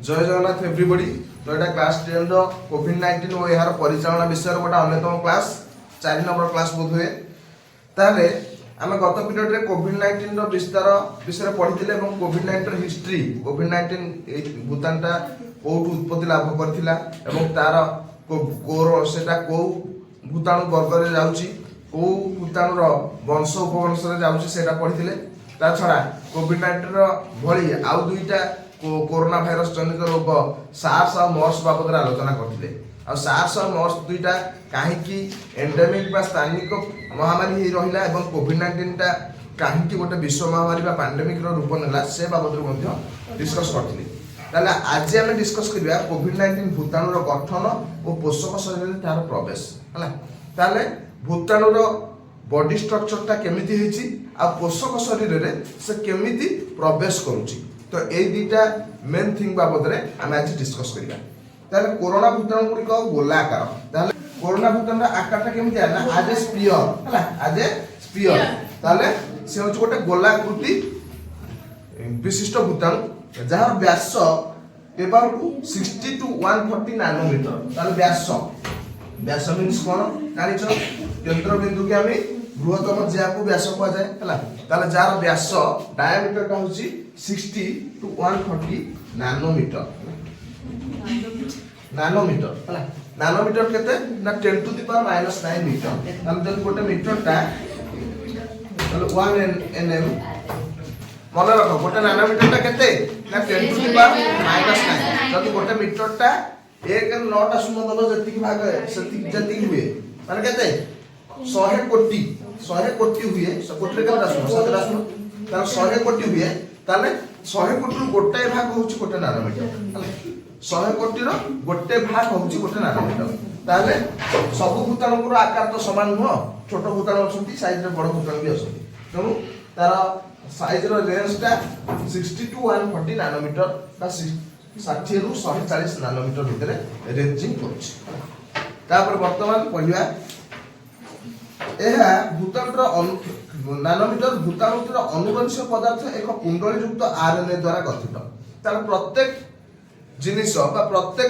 जय जगन्नाथ एवरीबॉडी। तो यहाँ क्लास 10 कोविड-19 और यार परिचालना विषय गोटे अन्यतम क्लास 4 नंबर क्लास बोध हुए। ताहले आम गत पीरियड रे कोविड-19 विस्तार विषय पढ़ी कोविड-19 हिस्ट्री कोविड-19 भूताणुटा कोठू उत्पत्ति लाभ करथिला एवं तार सेटा को भूताणु वर्ग रे जाउची को भूताणुर वंश उपवंश रे जाउची सेटा पढ़िथिले। ता छडा कोविड-19 भली आउ दुईटा कोरोना भाइरस जनित रोग सार्स और मर्स बाबद आलोचना करते। सार्स और मर्स दुईटा कहीं एंडेमिक बा स्थानिक महामारी रहा और कोविड-19 टा कहीं गोटे विश्व महामारी बा पैंडेमिक रूप नेला से बाबद डिस्कस करते। ताले आज आम डिस्कस करबा कोविड-19 भूताणुर गठन और पोषक शरीर तार प्रवेश है। ताले भूताणुर बॉडी स्ट्रक्चर टा केमिति हेची आ पोषक शरीर रे से केमिति प्रवेश करूची। तो ये दुईटा मेन थिंग बाबद आम आज डिस्कस करिबा। ताले कोरोना भूताणु गुड़िक गोलाकार। ताले कोरोना भूताणु आकारटा केमिति है आज ए स्फीयर है आज ए स्फीयर। ताले से होची गोटे गोलाकृति विशिष्ट भूताणु जहार व्यास about 60 to 140 नैनोमीटर। ताले व्यास मीन्स कोन जानिछ केंद्र बिंदु के आमे बृहत्तम जिया को व्यास कहा जाए है। ताले जार व्यास डायमीटर का होची 60 to 140 नैनोमीटर है। नैनोमीटर केते ना 10 to the power -9 मीटर। ताले जब गोटे मीटर टा ताले 1 nm मन रख गोटे नैनोमीटर टा केते ना 10 to the power -9। जब गोटे मीटर टा 1 9 टा शून्य दब जति भाग जति हुए माने केते 100 कोटी हुए कोटी केटा शून्य 7 शून्य तार 100 कोटी हुए। ताले 100 कोटी गोटे भाग होउची गोटे नैनोमीटर। 100 कोटी रो गोटे भाग होउची गोटे नैनोमीटर। ताले सब भूताणुर आकार तो समान नुह। छोट भूताणु अछंती साइज रे बड़ भूताणु भी अछंती। तेणु तार साइज रो रेंज टा 60 to 140 नैनोमीटर बा 60 रु 140 नैनोमीटर भितर रेंजिंग करछि। तापर वर्तमान पढिबा एहा भूताणुर नैनोमीटर भूताणुर अनुवंशिक पदार्थ एक कुंडली युक्त आरएनए द्वारा गठित। तार प्रत्येक जिनिस बा प्रत्येक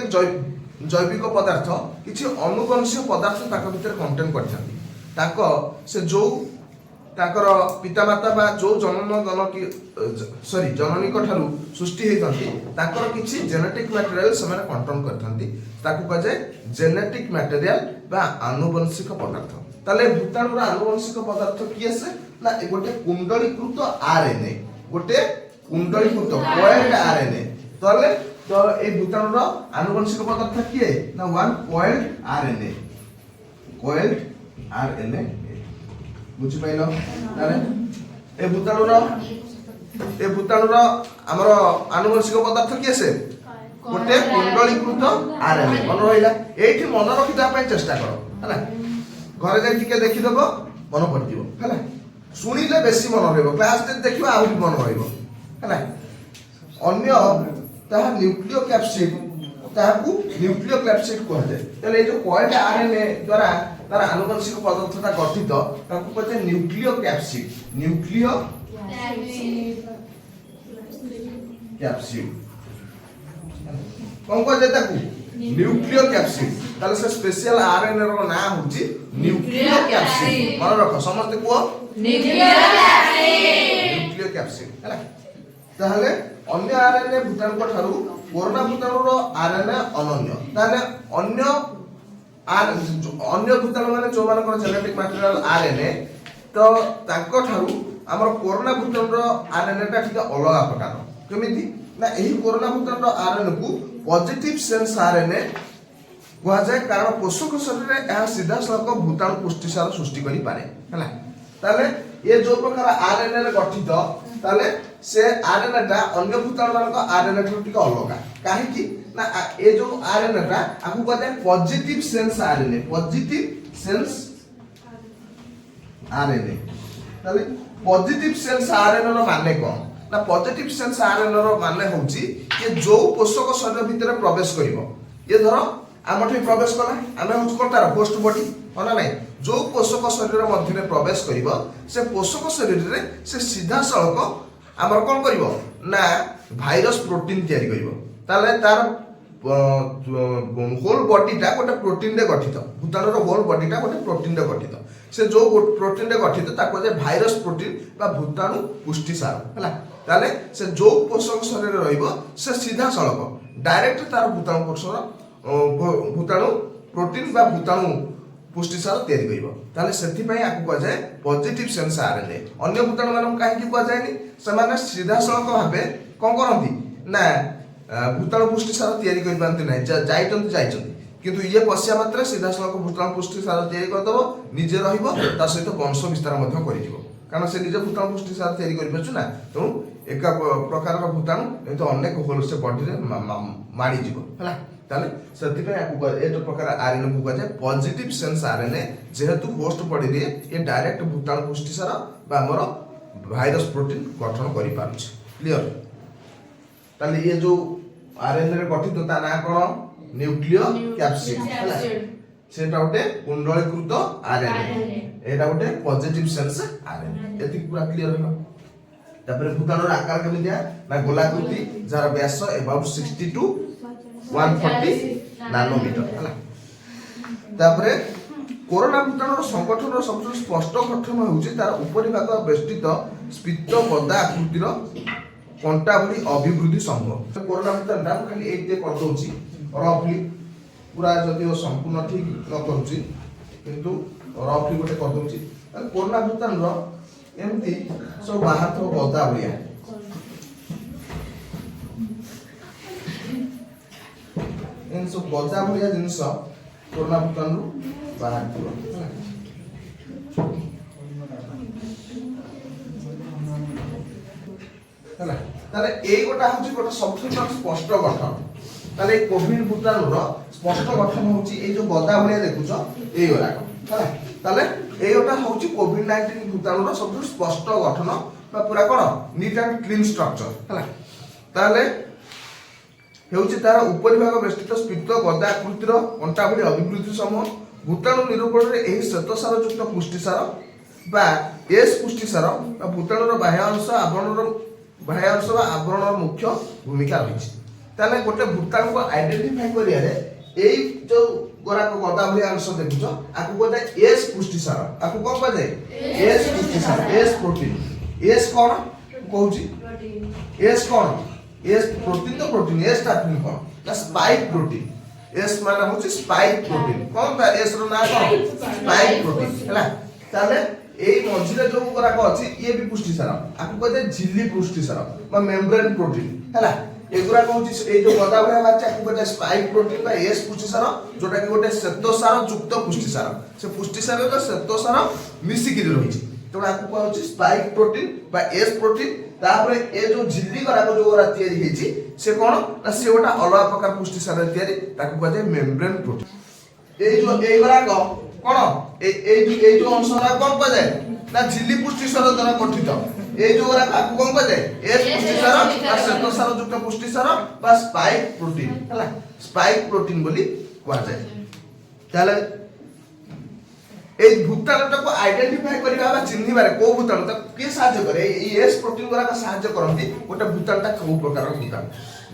जैविक पदार्थ किछि अनुवंशिक पदार्थ ताक भितर कंटेन करथांती। ताक से जो ताकर पितामाता बा जो जननी ठारू सृष्टि हेतंती ताकर किछि जेनेटिक मटेरियल समान कंटेन करथांती। ताकू कह जाय जेनेटिक मटेरियल बा आनुवंशिक पदार्थ। ताले भूताणुर आनुवंशिक पदार्थ किए से ना गोटे कुंडलीकृत आरएनए गोटे कुंडलीकृत कॉइल्ड आरएनए। ताले तो ए भूताणुर आनुवंशिक पदार्थ किए ना वन कॉइल्ड आरएनए बुझि पाइलो। ताले ए भूताणुर हमर आनुवंशिक पदार्थ किए से गोटे कुंडलीकृत आरएनए मन रहिला। एठी मन रखिता पय चेष्टा करो है। घरे जाई टिके देखि देबो मन पड़ियो है। सुनिले बेसी मन रहइबो क्लास रे देखिबा आउरी मन रहइबो है। अन्य ताहा न्यूक्लियो कैप्सिड ताहाकू न्यूक्लियो कैप्सिड कहै जाय। तले ए जो कॉइल्ड आरएनए द्वारा तार आनुवंशिक पदार्थता गठित ताकू कहते न्यूक्लियो कैप्सिड कोन कहै जाय ताकू न्यूक्लियो कैप्सिड। ताले से स्पेशल आरएनए रो ना होची न्यूक्लियो कैप्सिड। मन रख समस्त को न्यूक्लियो कैप्सिड है। ताले अन्य आरएनए भूताणु ठारू कोरोना भूताणुर आरएनए अनन्य। ताले अन्य भूताणु माने जो मानकर जेनेटिक मटेरियल आरएनए तो ताको ठारू हमर कोरोना भूताणुर आरएनए टा ठीक अलग प्रकार केमिति ना एही कोरोना भूताणुर आरएनए को पॉजिटिव सेंस आरएनए कहा जाए कारण पोषक शरीर में यह सीधा सड़क भूताणु पुष्टिसार सृष्टि करि पारे है। ताले ये जो प्रकार आरएनए रे गठित ताले से आरएनए टा अन्य भूताणु मानक आरएनए ठू टिक अलग काहे कि ना ए जो आरएनए टा आकु कहते हैं पॉजिटिव सेंस आरएनए ताले पॉजिटिव सेंस आरएनए रो माने कोन ना पॉजिटिव सेंस आरएनए रो माने होची कि जो पोषक शरीर भीतर प्रवेश करिवो ये धरो आमठी प्रवेश कला आमे होच कोटार होस्ट बॉडी होना नै जो पोषक शरीर मध्य में प्रवेश करिवो से पोषक शरीर रे से सीधा सळक आमर कोन करिवो ना भाइरस प्रोटीन तयारी करिवो। তাহলে তার হোল বডিটা গোটে প্ରୋଟିନ୍ରେ ଗଠିତ ଭୂତାଣୁର ହୋଲ ବଡିଟା ଗୋଟେ ପ୍ରୋଟିନ୍ରେ ଗଠିତ ସେ ଯୋଉ ପ୍ରୋଟିନ୍ରେ ଗଠିତ ତାକୁ କୁହାଯାଏ ଭାଇରସ୍ ପ୍ରୋଟିନ୍ ବା ଭୂତାଣୁ ପୁଷ୍ଟିସାର ହେଲା ତାହେଲେ ସେ ଯୋଉ ପୋଷକ ଶରୀରରେ ରହିବ ସେ ସିଧାସଳଖ ଡାଇରେକ୍ଟ ତାର ଭୂତାଣୁ ପୋଷଣ ଭୂତାଣୁ ପ୍ରୋଟିନ୍ ବା ଭୂତାଣୁ ପୁଷ୍ଟିସାର ତିଆରି କରିବ ତାହେଲେ ସେଥିପାଇଁ ଆକୁ କୁହାଯାଏ ପଜିଟିଭ୍ ସେନ୍ସ ଆର୍ଏନ୍ଏ ଅନ୍ୟ ଭୂତାଣୁ ମାନଙ୍କୁ କାହିଁକି କୁହାଯାଏନି ସେମାନେ ସିଧାସଳଖ ଭାବେ କ'ଣ କରନ୍ତି ନା ଭୂତାଣୁ ପୁଷ୍ଟିସାର ତିଆରି କରିପାରନ୍ତି ନାହିଁ ଯାଇଛନ୍ତି କିନ୍ତୁ ଇଏ ପଶିବା ମାତ୍ରେ ସିଧାସଳଖ ଭୂତାଣୁ ପୁଷ୍ଟିସାର ତିଆରି କରିଦେବ ନିଜେ ରହିବ ତା ସହିତ ବଂଶ ବିସ୍ତାର ମଧ୍ୟ କରିଯିବ କାରଣ ସେ ନିଜେ ଭୂତାଣୁ ପୁଷ୍ଟିସାର ତିଆରି କରିପାରୁଛୁ ନା ତେଣୁ ଏକା ପ୍ରକାରର ଭୂତାଣୁ ଏମିତି ଅନେକ ହୋଲ ସେ ବଡିରେ ମାଡ଼ିଯିବ ହେଲା ତାହେଲେ ସେଥିପାଇଁ ଆକୁ ଏ ପ୍ରକାର ଆର୍ଏନ୍ଏ କୁ କୁହାଯାଏ ପଜିଟିଭ୍ ସେନ୍ସ ଆର୍ଏନ୍ଏ ଯେହେତୁ ହୋଷ୍ଟ ବଡିରେ ଏ ଡାଇରେକ୍ଟ ଭୂତାଣୁ ପୁଷ୍ଟିସାର ବା ଆମର ଭାଇରସ୍ ପ୍ରୋଟିନ୍ ଗଠନ କରିପାରୁଛି କ୍ଲିୟର ତାହେଲେ ଇଏ ଯୋଉ आरएनए रे गठित ता ना कोन न्यूक्लियो कैप्सिड हैला सेटा गोटे कुंडलीकृत आरएनए एटा गोटे पॉजिटिव सेंस आरएनए एति पूरा क्लियर हलो तापर भूताणु रो आकार केमि दिया ना गोलाकृति जार व्यास अबाउट 60 टू 140 नैनोमीटर हैला तापर कोरोना भूताणु रो संगठन रो सबसे स्पष्ट गठन होउची तार उपरि भाग बेष्टित स्पित्त गदा आकृतिर कंटा भली अभिवृद्धि संभव कोरोना भूताणु टा खाली एते कर दोची रफली पूरा जदियो संपूर्ण ठीक न करूची किंतु रफली गोटे कर दोची कोरोना भूताणु रो एमती सब बाहर तो गदा भलिया इन सब गदा भलिया जिंस कोरोना भूताणु बाहर थो ହେଲା ତାଲେ ଏଇ ଗୋଟା ହଉଛି ଗୋଟେ ସବୁଠୁ ସ୍ପଷ୍ଟ ଗଠନ ତାଲେ এই কোভিড ভূতাণুর স্পষ্ট গঠন হচ্ছে এই যে গদা ভলিয়া দেখুছ এই গুড়াক ହେଲା তালে এইটা হচ্ছে কোভিড-19 ভূতাণুর সবথেকে স্পষ্ট গঠন বা পুরা কোন নিট এন্ড ক্লিন স্ট্রাকচার ହେଲା তালে ହେଉଛି তার উপরিভাগ বেষ্টিত স্পিত্ত গদা আকৃতির কଣ୍ଟା ভଳି অভিবৃদ্ধি সমূহ ভূতাণু নিরূপণରେ ଏହି ଶ୍ୱେତସାର ଯୁକ୍ତ ପୁଷ୍ଟିସାର বা এস পুষ্টিসার বা ভূতাণুর বাহ্য অংশ আবরণর बाह्य अंश बा आवरण मुख्य भूमिका रही ताले गोटे भूताणु को आइडेंटिफाई करियारे एई जो गोराक गदा भली अंश देखुछ आकु कोते एस पुष्टिसार आकु कोन कहै एस पुष्टिसार एस प्रोटीन एस कोन कहूची एस कोन एस प्रोटीन तो प्रोटीन एस स्टार्टिंग कोन ता स्पाइक प्रोटीन एस माने होची स्पाइक प्रोटीन कोन ता एस रो ना कोन स्पाइक प्रोटीन हला ताले এই মঝিরে যে গুড়াক আছে ইয়ে বি পুষ্টিসার আকু কইতে ঝিল্লি পুষ্টিসার বা মেমব্রেন প্রোটিন হেলা এগুড়া হচ্ছে এই যে গদা ভলিয়া বাচ্চা আকু কইতে স্পাইক প্রোটিন বা এস পুষ্টিসার যেটা কি গোটে শ্বেতসার যুক্ত পুষ্টিসার সে পুষ্টিসার তো শ্বেতসার মিশিকি রয়েছে তেমন আকু কোয়া হচ্ছে স্পাইক প্রোটিন বা এস প্রোটিন তারপরে এই যে ঝিল্লি গুড়াক যে ওরা তৈরি হয়েছে সে কোন না সে ওটা অলগা প্রকার পুষ্টিসার তৈরি তাকে কোয়া যায় মেমব্রেন প্রোটিন এই যে এই গুড়াক কোন এই যে অংশটা কোন কোয়া যায় না ঝিল্লি পুষ্টিসার দ্বারা গঠিত এই যে ওরা কাকু কোন কোয়া যায় এস পুষ্টিসার বা শ্বেতসার যুক্ত পুষ্টিসার বা স্পাইক প্রোটিন হলা স্পাইক প্রোটিন বলি কোয়া যায় তাহলে এই ভূতাণুটাকে আইডেন্টিফাই করিবা বা চিহ্নিবারে কোন ভূতাণুটা কি সাহায্য করে এই এস প্রোটিন গুলা সাহায্য করନ୍ତି গোটা ভূতাণুটা কোন প্রকারর ভূতাণু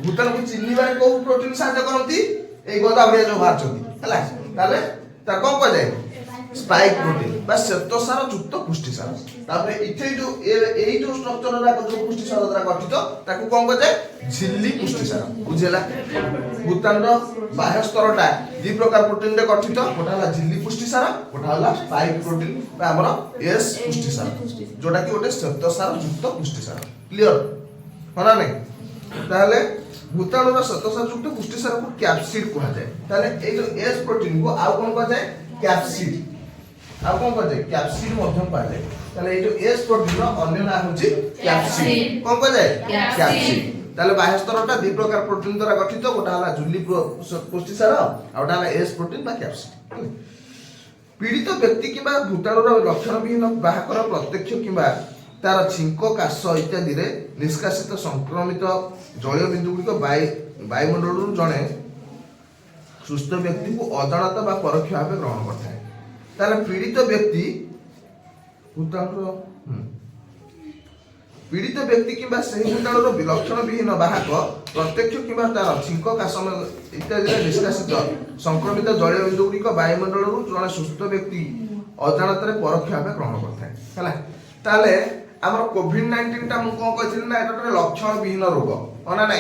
ভূতাণুকে চিহ্নিবারে কোন প্রোটিন সাহায্য করନ୍ତି এই গদা ভলিয়া যে বাহারଛନ୍ତି হলা তাহলে তা কোন কোয়া যায় स्पाइक प्रोटीन बा श्वेतसार युक्त पुष्टिसार तापर इथे जो एई जो स्ट्रक्चर रा जो पुष्टिसार द्वारा गठित ताकू कोन कहे झिल्ली पुष्टिसार बुझेला भूताणुर बाह्य स्तरटा दि प्रकार प्रोटीन रे गठित गोटा हला झिल्ली पुष्टिसार गोटा हला स्पाइक प्रोटीन बा हमर एस पुष्टिसार जोटा कि गोटे श्वेतसार युक्त पुष्टिसार क्लियर होना नै ताहले भूताणुर श्वेतसार युक्त पुष्टिसार को कैप्सिड कहा जाय ताहले ए जो एस प्रोटीन को आउ कोन कहा जाय कैप्सिड आ कोन कह जाय कैप्सिड मध्यम पा जाय ताले ए जो एस प्रोटीन रो अन्य नाम होची कैप्सिड कोन कह जाय कैप्सिड ताले बाह्य स्तरटा दि प्रकार प्रोटीन द्वारा गठित गोटा हला झिल्ली पुष्टिसार आ गोटा हला एस प्रोटीन बा कैप्सिड पीड़ित व्यक्ति किबा भूताणुर लक्षण विहीन बाहकर प्रत्यक्ष किबा तार छिंक काश इत्यादि रे निष्कासित संक्रमित जलीय बिंदु गुडी को वायुमंडल जणे सुस्थ व्यक्ति को अजाणत बा परोक्ष भाव ग्रहण करता है ताले पीड़ित व्यक्ति भूताणुर पीड़ित व्यक्ति किंबा सही भूताणुर विलक्षण विहीन बाहक प्रत्यक्ष किंबा तार छिंक काशन इत्यादि निष्कासित संक्रमित जलीय बिंदु गुड़िक वायुमंडल जड़े सुस्थ व्यक्ति अजाणत परोक्ष भाव ग्रहण करता है। ताले आमर कोविड-19 टा मु कोन कहथिल ना एटा लक्षण विहीन रोग अना नै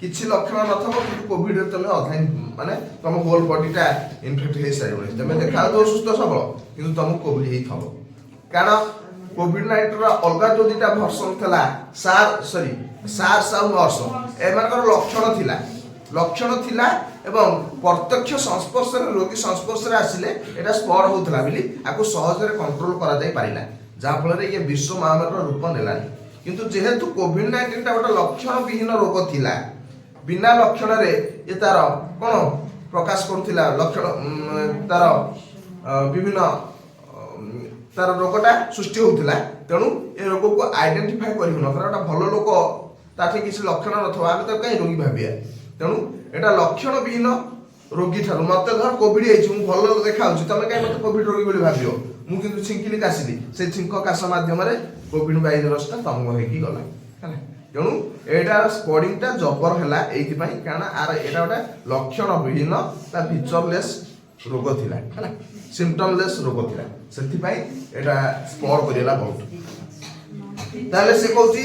किछि लक्षण नथबो कि कोविड रे तमे अधाई माने तम होल बॉडीटा इन्फेक्ट हे साइबो तमे देखा तो सुस्थ सबल किंतु तम कोविड हे थबो कारण कोविड-19 रा अलगा जो दिटा वर्षन थला सार्स और मर्स एमानकर लक्षण थिला एवं प्रत्यक्ष संस्पर्श रोगी संस्पर्श रे आसिले एटा स्पॉट होतला बिली आकु सहज रे कंट्रोल करा जाय पारिला जहाँ फल ये विश्व महामारी रूप नेलानी किंतु जेहेतु कोविड-19 टा गोटे लक्षण विहीन रोग थिला बिना लक्षण रे ये तार कोन प्रकाश करथिला लक्षण तार विभिन्न तार रोगटा सृष्टि होतिला तेणु ए रोग को आइडेंटिफाई करियो न कारण भल लोक ताठी किसी लक्षण नथवा आमे त कहीं रोगी भाबिया तेणु एटा लक्षण विहीन रोगी ठार मते धर कोविड हेछि मु भल देखाउछि तमे कहीं मते कोविड रोगी बोली भाबियो मु किंतु छिंकिली कासिली से छिंक काश माध्यम रे कोविड भाइरसटा तंग होइकी गला हैला तेणु एटा स्प्रेडिंग टा जबर हैला एथि पई कारण आर एटा गोटे लक्षण विहीन ता फीचरलेस रोग थिला हैला सिम्पटमलेस रोग थिला सेथि पई एटा स्प्रेड करिला बहुत ताले से कहूची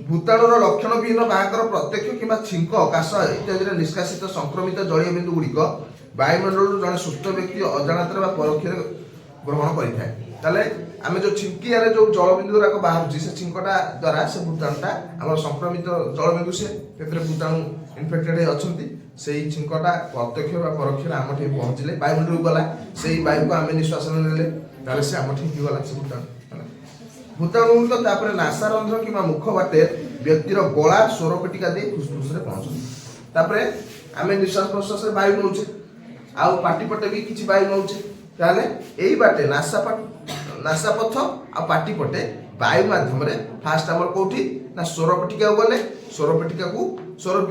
भूताणुर लक्षण विहीन बाहकर प्रत्यक्ष किंबा छिंक काश इत्यादि निष्कासित संक्रमित जलीय बिंदु गुड़िक वायुमंडल जड़े सुस्थ व्यक्ति अजाणत परोक्ष ग्रहण करें ताले आम जो छिंकिया जो जलबिंदु गुराक बाहर से छिंकटा द्वारा से भूताणुटा आम संक्रमित जलबिंदु से भूताणु इनफेक्टेड अच्छा से छिंकटा प्रत्यक्ष परोक्ष आम ठीक पहुँचले वायुमंडल गला से वायु को आम निश्वास ने से आम ठीक गला से भूताणु भूताणु नासा रंध्र कि मुख बाटे व्यक्तिर गला स्वर पेटिका दे फुसफुस पहुँचते आम निश्वास प्रश्वास वायु नौचे आउ पाटी पटे भी किसी वायु नौचे ताले एई बाटे नासा पथ आ पाटी पटे वायु माध्यम रे फास्ट हमर कोठी ना स्वर पेटिका गले स्वर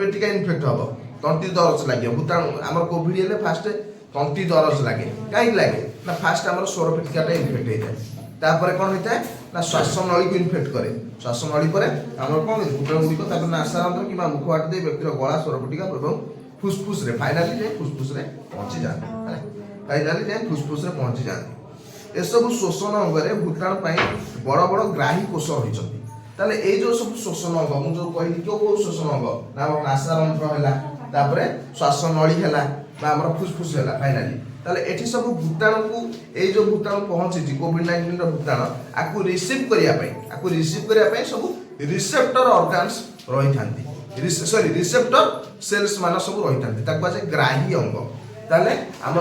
पेटिका इन्फेक्ट हबो तंती दरज लागे भूताणु हमर कोविड हेले फास्ट तंती दरज लागे काई लागे ना फास्ट हमर स्वर पेटिकाटा इन्फेक्ट हे जाय तापर कोन होता है ना श्वासनली को इन्फेक्ट करे श्वासनली पर हमर कोन भूताणु गुडी को तापर नासा रंध्र कि मुख बाट दे व्यक्तिर गला स्वर पेटिका एवं फुसफुस रे फाइनली जे फुसफुस रे पहुंची जाते फाइनली जे फुसफुस रे पहुंची जाते ए सब शोषण अंग रे भूताणु पई बड़ बड़ ग्राही कोष होइछथि ताले ए जो सब शोषण अंग मु जो कहली को शोषण अंग ना नासा रंध्र हैला तापर श्वासनली हैला बा हमर फुसफुस हैला फाइनली ताले एठी सब भूताणु को ए जो भूताणु पहुंची जी कोविड-19 रो भूताणु आकु रिसीव करिया पई सब रिसेप्टर ऑर्गन्स रही थांती रिसेप्टर सेल्स मान सब रही थांती ताकु आसे ग्राही अंग ताले हम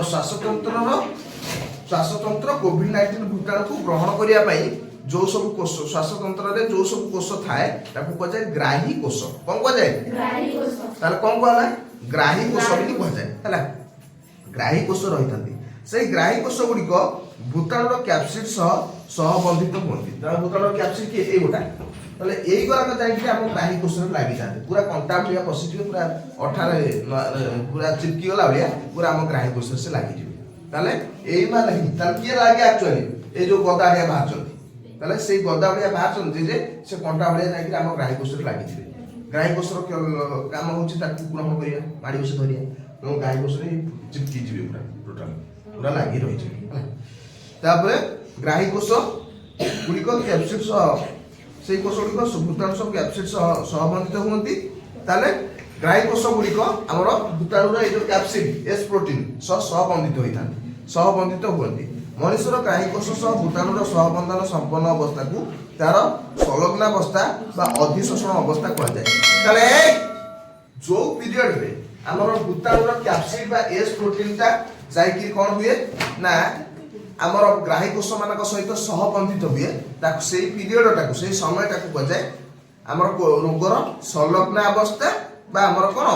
श्वासतंत्र कोविड-19 भूताणु को ग्रहण करिया पई जो सब कोष श्वासतंत्र रे जो सब कोष थाए ताकु को जाय ग्राही कोष कोन को जाय ग्राही कोष ताले कोन को हला ग्राही कोष बिनी को जाय हला ग्राही कोष रही थांती से ग्राही कोष गुडी को भूताणुर कैप्सिड सहबंधित होती भूताणुर कैप्सिड कि ए गोटा ताले एई गराक जाय कि हम ग्राही कोष रे लागि जाते पूरा कांटा भलिया पॉजिटिव पूरा अठारे पूरा चिपकी गला भलिया पूरा हम ग्राही कोष से लागि जिवे ताले एई माने ही ताल के लागि एक्चुअली ए जो गदाडिया बाहर चलती ताले से गदाडिया बाहर चलती जे से कांटा भलिया जाय कि हम ग्राही कोष रे लागि जिवे ग्राही कोष रो काम होची ताकू ग्रहण करिया माडी बसे धरिया तो गाय कोष रे चिपकी जिवे पूरा टोटल पूरा लागि रही छै तापर ग्राही कोष गुडी को कैप्सिड से कोष गुडी को भूताणु सब कैप्सिड सहबंधित होती ताले ग्राही कोष गुडी को हमर भूताणु रे जो कैप्सिड एस प्रोटीन सहबंधित होती मनुष्यर ग्राही कोष सह भूताणु रो सहबंधन संपन्न अवस्था को तार संलग्नावस्था बा अधिशोषण अवस्था कहा जाए ताले जो पीरियड रे हमर भूताणु रो कैप्सिड बा एस प्रोटीन ता जाय कि कोन हुए ना हमर ग्राही कोष मानक सहित सहबंधित हुए ताक सेही पीरियड टाकू सेही समय टाकू बजाय हमर रोगर संलग्न अवस्था बा हमर कोन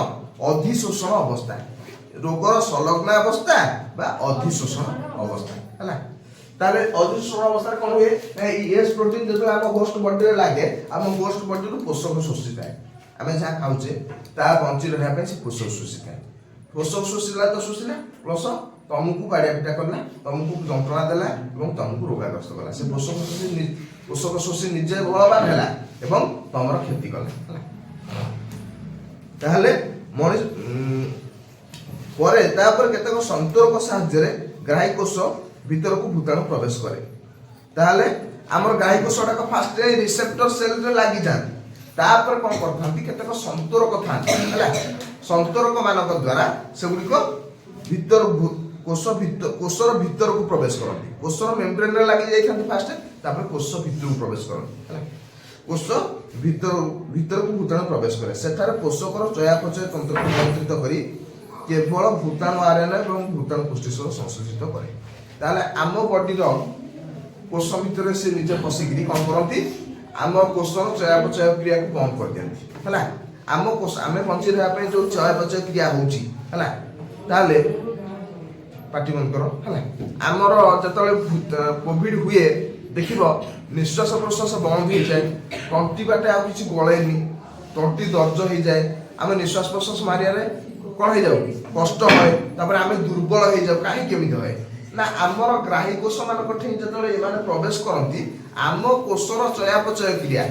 अधिशोषण अवस्था रोगर संलग्न अवस्था बा अधिशोषण अवस्था हला ताले अधिशोषण अवस्था कोन हुए ए एस प्रोटीन जेतो हम होस्ट बॉडी रे लागे हम होस्ट बॉडी रो पोषक शोषित है आमे जा खाउचे ता बंची रहया पे से पोषक शोषित है पोषक शोषिला तो शोषिला प्लस तुमको बाड़िया पिटा करला तुमको जंत्रणा देला এবং तुमको रोगाग्रस्त कला से पोषक पोषक शोषी निजे बलवान है एवं तुम क्षति कले ताहले मनीष केतक संतोरक साहाय्य ग्राही कोष भीतर को भूताणु प्रवेश करे ताहले आमर ग्राही कोषटा फास्ट रिसेप्टर सेल रे लागि जान तापर कोन करथांती केतक संतोरक थांती हैला संतोरक मानक द्वारा सेगुडी को भीतर कोषर भीतर को प्रवेश करती कोषर मेम्ब्रेन रे लागि जाई थांती फास्ट तापर कोष भीतर को प्रवेश करती हैला कोष भीतर को भूताणु प्रवेश करे सेठार कोषकर चयापचय तंत्र को नियंत्रित करी केवल भूताणु आरएनए एवं भूताणु पुष्टिसार संश्लेषित करे ताले आम बॉडी रो कोष भीतर से निजे पसिकरी कोन करंती आम कोषर चयापचय क्रिया को बंद कर दियंती हैला आम कोष आमे बंची रहा पे जो चयापचय क्रिया होउची हैला ताले पार्टी बंद करो हैला आमर जतले कोविड हुए देखिबो निश्वास प्रश्वास बंद हो जाए तंटी बाटे आ किछि गळेनी तंटी दर्ज हो जाए आमे निश्वास प्रश्वास मारिया रे कोन हो जाउ कष्ट होय तापर आमे दुर्बल हो जाउ काहे केमित होय ना आमर ग्राही कोष मान कठे जतले एमाने प्रवेश करंती आम कोषर चयापचय क्रिया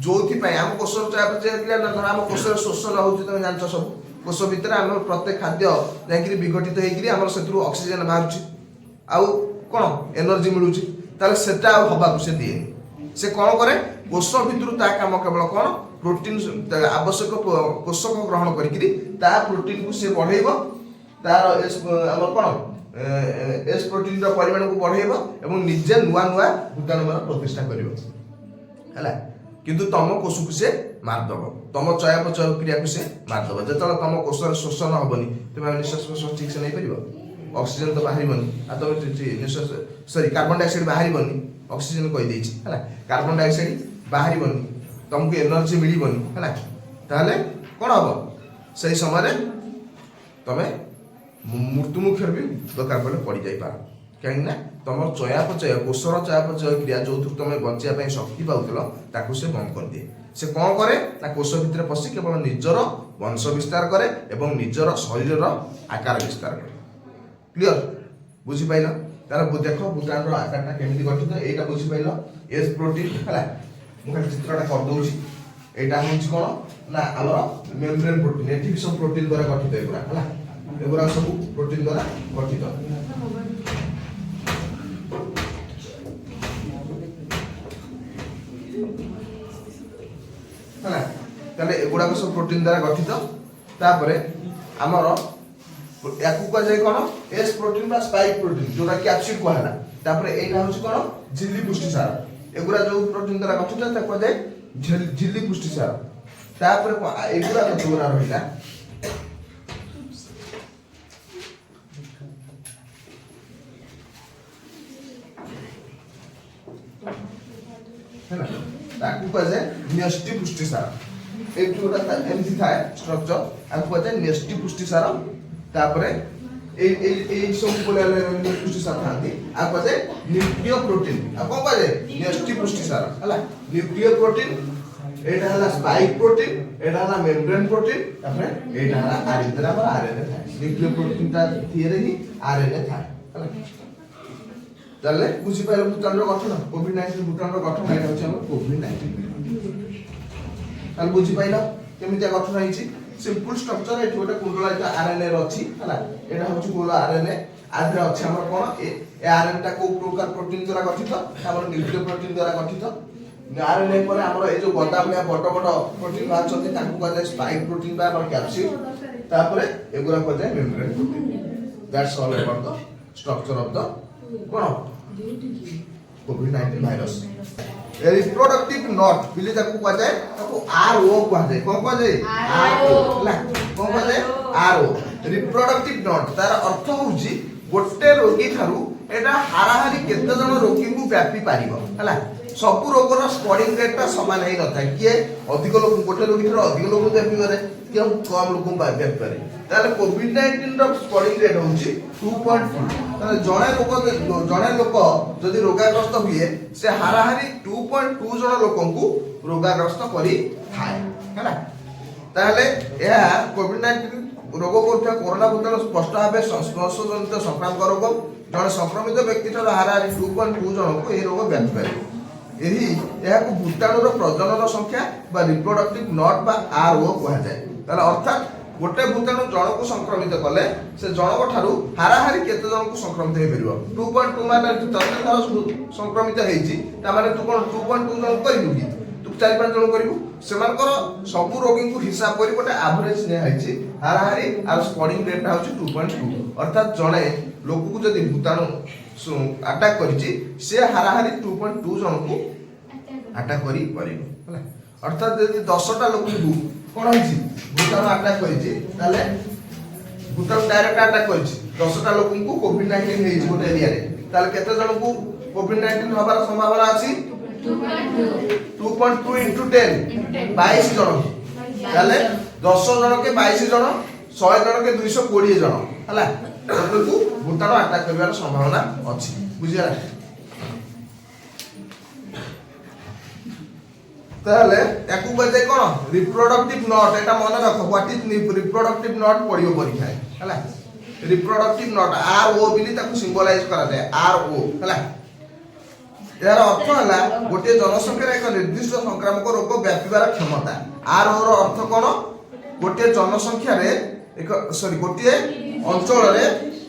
जोथि पय आम कोषर चयापचय क्रिया न धर आम कोषर शोषण होउछि तमे जानछ सब कोष भीतर आम प्रत्येक खाद्य जाकि विघटित हेकि आमर सेतु ऑक्सीजन बाहरुछि आउ कोन एनर्जी मिलुछि ताले सेटा हबा से दिए से कौन करे कोष भितर ता काम केवल कौन प्रोटीन आवश्यक पोषक ग्रहण करी ता प्रोटीन को से बढ़ेबो तार हमर कौन एस प्रोटीन रो परिमाण को बढ़ेबो एवं निजे नुआ नुआ भूताणु मान प्रतिष्ठा करिवो हैला किंतु तम कोष को से मार दबो तम चयापचय क्रिया को से मार दबो जतले तम कोषर शोषण हबनी तमे निश्वास प्रश्वास ठीक से नहीं परिबो ऑक्सीजन तो बाहरिबनी आ तो निश्वास सॉरी कार्बन डाइऑक्साइड बाहरिबनी ऑक्सीजन कहि देछि हैला कार्बन डाइऑक्साइड बाहरिबनी तुमको एनर्जी मिलिबनी हैला ताले कोन हबो सही समय रे तमे मृत्यु मुखर भी दरकार पड़े पड़ जाई पार कहीं ना तुम चयापचय कोषर चयापचय क्रिया जो तुम बचिया शक्ति पाउल ताकू से बंद कर दिए से कौन करे ना कोष भितर पशि केवल निजर वंश विस्तार करे एवं निजर शरीर आकार विस्तार करे क्लियर बुझी पाइल तार देख भूताणु आकारटा केमिति गठित एटा बुझी पाइल एस प्रोटीन हैला मु खाली चित्रटा कर दोछि एटा होछि कोन ना हमर मेम्ब्रेन प्रोटीन एठी भी सब प्रोटीन द्वारा गठित एगुरा हैला एगुरा सब प्रोटीन द्वारा गठित हैला ताले एगुरा सब प्रोटीन द्वारा गठित तापरे हमर याकू को जाय कोन एस प्रोटीन बा स्पाइक प्रोटीन जोरा कैप्सिड को हला तापरे एटा होछि कोन झिल्ली पुष्टि सार एगुरा जो प्रोटीन द्वारा गठित ता को जाय झिल्ली पुष्टि सार तापरे एगुरा जोरा रहिला हैना ताकू को जाय न्यष्टि पुष्टि सार एक जोरा एमसी थाए स्ट्रक्चर आकू को जाय न्यष्टि पुष्टि सार तापरे ए सब बोले पुष्टि सार थांती आ कजे न्यूक्लियो प्रोटीन आ कोन कजे न्यष्टि पुष्टि सार हला न्यूक्लियो प्रोटीन एटा हला स्पाइक प्रोटीन एटा हला मेम्ब्रेन प्रोटीन तापरे एटा हला आरएनए पर आरएनए थाए न्यूक्लियो प्रोटीन ता थियरे ही आरएनए थाए हला चले बुझी पाइल भूताणु गठन कोविड-19 भूताणु गठन एटा होछ हम कोविड-19 ताल बुझी पाइल केमितिया गठन होईची सिंपल स्ट्रक्चर एठी गोटे कुंडलित आरएनए अछि हला एटा होछि गोल आरएनए आधे अछि हमर कोन ए आरएनए टा को प्रकार प्रोटीन द्वारा गठित हमर न्यूक्लियो प्रोटीन द्वारा गठित आरएनए पर हमर ए जो गदा भया बड बड प्रोटीन बा छथि ताकू कहले स्पाइक प्रोटीन बा हमर कैप्सिड तापरे एगुरा कहले membrane protein that's all about the structure of the cone covid virus reproductive not बिले ताकू कह जाय ताकू आरओ कह जाय कोन कह जाय आरओ ला कोन कह जाय आरओ रिप्रोडक्टिव नॉट तार अर्थ होउची गोटे रोगी थारु एटा हाराहारी केते जन रोगी को व्यापी पारिबो हला सब रोगर स्प्रेडिंग रेट ता समान हे न थाय किए अधिक लोग गोटे रोगी थारु अधिक लोग व्यापी करे केम कम लोग व्यापी करे ताले कोविड-19 रो स्प्रेडिंग रेट होउची 2.2 ताले जणे लोक जदि रोगाग्रस्त हुए से हाराहारी 2.2 जण लोकंकु रोगाग्रस्त करी थाए हैला ताले या कोविड-19 रोग करथा कोरोना भूताणु स्पष्ट भाबे संस्पर्श जनित संक्रामक रोग जण संक्रमित व्यक्ति थार हाराहारी 2.2 जण को ए रोग व्यापी पारे ଏହି ଏହାକୁ ଭୂତାଣୁର ପ୍ରଜନନ ସଂଖ୍ୟା ବା ରିପ୍ରୋଡକ୍ଟିଭ ନଟ୍ ବା RO କୁହାଯାଏ। ତାହେଲେ ଅର୍ଥାତ୍ ଗୋଟେ ଭୂତାଣୁ ଜଣକୁ ସଂକ୍ରମିତ କଲେ ସେ ଜଣକ ଠାରୁ ହାରାହାରି କେତେ ଜଣକୁ ସଂକ୍ରମିତ ହେଇପାରିବ। 2.2 ମାନେ ତତେ ଧର ସଂକ୍ରମିତ ହେଇଛି ତାମାନେ ତୁ କଣ 2.2 ଜଣ କରିବୁ କି? ତୁ 4-5 ଜଣ କରିବୁ। ସେମାନଙ୍କର ସବୁ ରୋଗୀଙ୍କୁ ହିସାବ କରି ଗୋଟେ ଆଭରେଜ ନିଆ ହେଇଛି ହାରାହାରି ଆର ସ୍ପ୍ରେଡିଂ ରେଟ୍ ହେଉଛି 2.2। ଅର୍ଥାତ୍ ଜଣେ ଲୋକକୁ ଯଦି ଭୂତାଣୁ ଆଟାକ୍ କରିଛି ସେ ହାରାହାରି 2.2 ଜଣକୁ ଆଟାକ୍ କରି ପାରିବ ହେଲା। ଅର୍ଥାତ୍ ଯଦି 10ଟା ଲୋକଙ୍କୁ କଣ ହେଇଛି ଭୂତାଣୁ ଆଟାକ୍ କରିଛି ତାହେଲେ ଭୂତାଣୁ ଡାଇରେକ୍ଟ ଆଟାକ୍ କରିଛି 10ଟା ଲୋକଙ୍କୁ କୋଭିଡ-19 ହେଇଛି ଗୋଟେ ଏରିଆରେ, ତାହେଲେ କେତେ ଜଣଙ୍କୁ କୋଭିଡ-19 ହବାର ସମ୍ଭାବନା ଅଛି? 2.2 into 10 22 ଜଣ। ତାହେଲେ 10 ଜଣକେ 22 ଜଣ 100 ଜଣକେ 220 ଜଣ ହେଲା ଲୋକଙ୍କୁ ଭୂତାଣୁ ଆଟାକ୍ କରିବାର ସମ୍ଭାବନା ଅଛି। ବୁଝିଗଲା? তাহলে একু কইতে কোন রিপ্রোডাক্টিভ নট, এটা মনে রাখো হোয়াট ইজ রিপ্রোডাক্টিভ নট পড়িও পরীক্ষায় ହେଲା। রিপ্রোডাক্টিভ নট আর ও বিলি তাকে সিম্বলাইজ করা যায় আর ও ହେଲା। এর অর্থ হলা গোটিয়ে জনসংখ্যার এক নির্দিষ্ট সংক্রামক রোগ ব্যাপিবার ক্ষমতা। আর ওর অর্থ কোন? গোটিয়ে জনসংখ্যারে এক গোটিয়ে অঞ্চলরে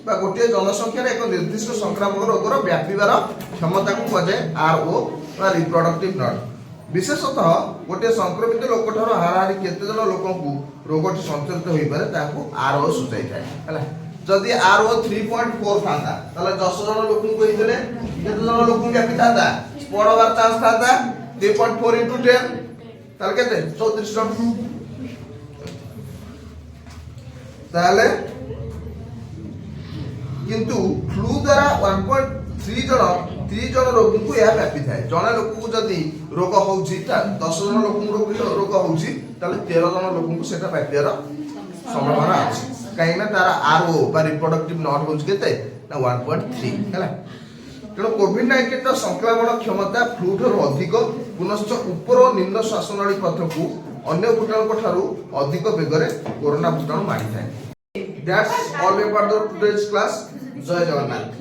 বা গোটিয়ে জনসংখ্যার এক নির্দিষ্ট সংক্রামক রোগর ব্যাপিবার ক্ষমতাকে কুহাযাଏ আর ও বা রিপ্রোডাক্টিভ নট। विशेषतः गोटे संक्रमित लोक ठार हाराहारी केते जन लोकंकु रोगटी संचरित होई पारे ताकू आरओ सुचाई थाए हला। जदि आरओ 3.4 थांता ताले 10 जन लोकंकु कहितले केते जन लोकंकु व्यापी थांता स्प्रेड होबार चांस थांता 3.4 into 10 ताले केते 34 जन। ताले किंतु फ्लू द्वारा 1.3 जन 3 जन रोगी को यह व्यापी थाए। जने लोक को जदि रोग होउची 10 जन लोक को रोग होउची ताले 13 जन लोक को सेटा व्यापियार संभावना अछि। काहे ना तारा आरओ बा रिप्रोडक्टिव नॉट होउची केते ना 1.3 हैला। तेणु कोविड-19 ର ସଂକ୍ରମଣ କ୍ଷମତା ଫ୍ଲୁ ଠାରୁ ଅଧିକ ପୁନଶ୍ଚ ଉପର ଓ ନିମ୍ନ ଶ୍ୱାସନଳୀ ପଥକୁ ଅନ୍ୟ ଭୂତାଣୁଙ୍କ ଠାରୁ ଅଧିକ ବେଗରେ କୋରୋନା ଭୂତାଣୁ ମାଡ଼ିଥାଏ। That's all about the today's class. Jay Jagannath.